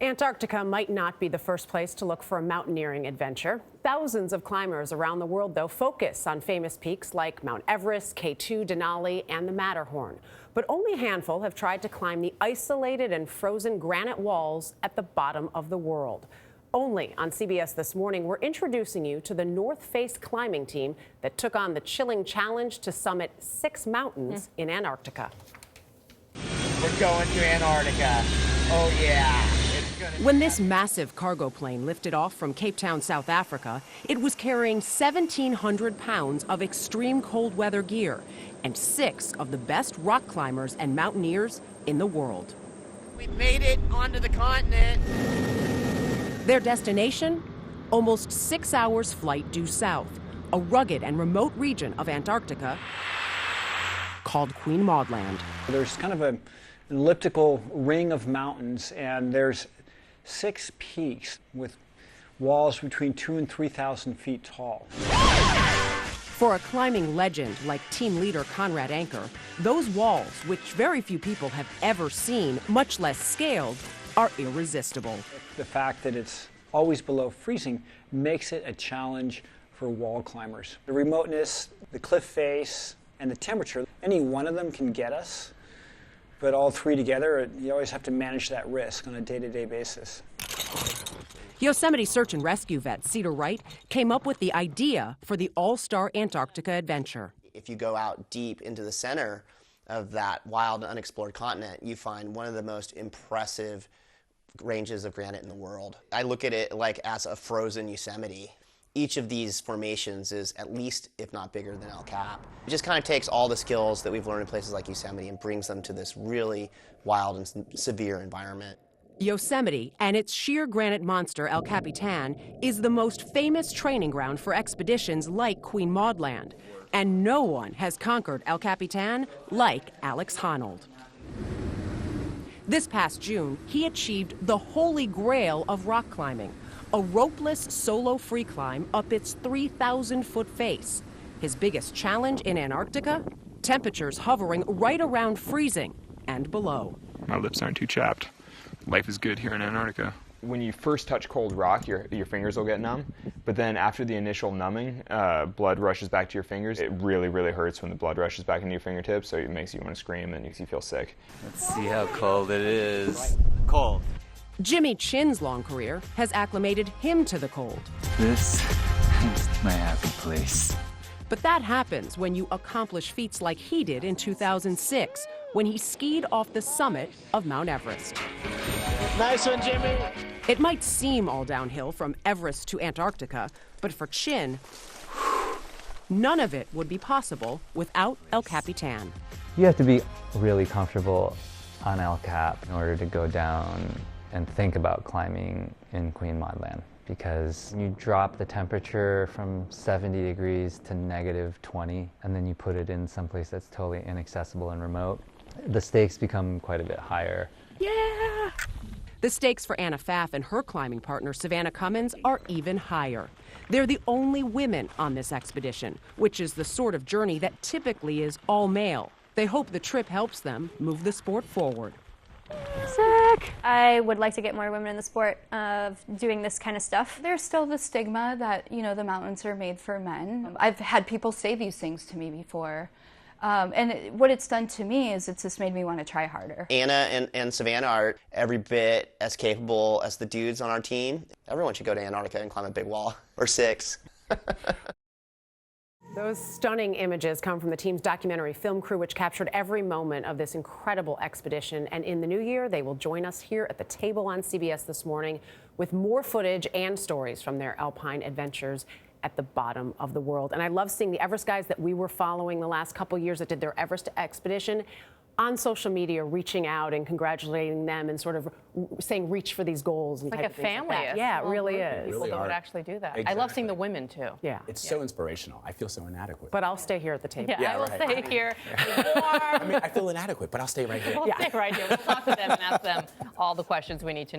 Antarctica might not be the first place to look for a mountaineering adventure. Thousands of climbers around the world, though, focus on famous peaks like Mount Everest, K2, Denali, and the Matterhorn. But only a handful have tried to climb the isolated and frozen granite walls at the bottom of the world. Only on CBS This Morning, we're introducing you to the North Face climbing team that took on the chilling challenge to summit 6 mountains in Antarctica. We're going to Antarctica. Oh, yeah. When this massive cargo plane lifted off from Cape Town, South Africa, it was carrying 1,700 pounds of extreme cold weather gear and 6 of the best rock climbers and mountaineers in the world. We made it onto the continent. Their destination? Almost 6 hours flight due south, a rugged and remote region of Antarctica called Queen Maud Land. There's kind of an elliptical ring of mountains, and there's 6 peaks with walls between 2,000 and 3,000 feet tall. For a climbing legend like team leader Conrad Anker, those walls, which very few people have ever seen, much less scaled, are irresistible. The fact that it's always below freezing makes it a challenge for wall climbers. The remoteness, the cliff face, and the temperature, any one of them can get us. But all 3 together, you always have to manage that risk on a day-to-day basis. Yosemite search and rescue vet Cedar Wright came up with the idea for the all-star Antarctica adventure. If you go out deep into the center of that wild, unexplored continent, you find one of the most impressive ranges of granite in the world. I look at it like as a frozen Yosemite. Each of these formations is at least, if not bigger than El Cap. It just kind of takes all the skills that we've learned in places like Yosemite and brings them to this really wild and severe environment. Yosemite and its sheer granite monster El Capitan is the most famous training ground for expeditions like Queen Maud Land. And no one has conquered El Capitan like Alex Honnold. This past June, he achieved the holy grail of rock climbing, a ropeless solo free climb up its 3,000-foot face. His biggest challenge in Antarctica? Temperatures hovering right around freezing and below. My lips aren't too chapped. Life is good here in Antarctica. When you first touch cold rock, your fingers will get numb, but then after the initial numbing, blood rushes back to your fingers. It really, really hurts when the blood rushes back into your fingertips, so it makes you want to scream and makes you feel sick. Let's see how cold it is. Cold. Jimmy Chin's long career has acclimated him to the cold. This is my happy place. But that happens when you accomplish feats like he did in 2006, when he skied off the summit of Mount Everest. Nice one, Jimmy. It might seem all downhill from Everest to Antarctica, but for Chin, none of it would be possible without El Capitan. You have to be really comfortable on El Cap in order to go down and think about climbing in Queen Maud Land, because you drop the temperature from 70 degrees to -20, and then you put it in someplace that's totally inaccessible and remote. The stakes become quite a bit higher. Yeah! The stakes for Anna Pfaff and her climbing partner, Savannah Cummins, are even higher. They're the only women on this expedition, which is the sort of journey that typically is all male. They hope the trip helps them move the sport forward. Sick! I would like to get more women in the sport of doing this kind of stuff. There's still the stigma that, you know, the mountains are made for men. I've had people say these things to me before. And what it's done to me is it's just made me want to try harder. Anna and Savannah are every bit as capable as the dudes on our team. Everyone should go to Antarctica and climb a big wall, or 6. Those stunning images come from the team's documentary film crew, which captured every moment of this incredible expedition. And in the new year, they will join us here at the table on CBS This Morning with more footage and stories from their alpine adventures at the bottom of the world. And I love seeing the Everest guys that we were following the last couple years that did their Everest expedition on social media, reaching out and congratulating them and sort of saying reach for these goals. And like a family. Like yeah, it really is. People that would actually do that. Exactly. I love seeing the women too. Yeah. It's so inspirational. I feel so inadequate. But I'll stay here at the table. Yeah, I will stay here. I mean, I feel inadequate, but I'll stay right here. We'll stay right here. We'll talk to them and ask them all the questions we need to know.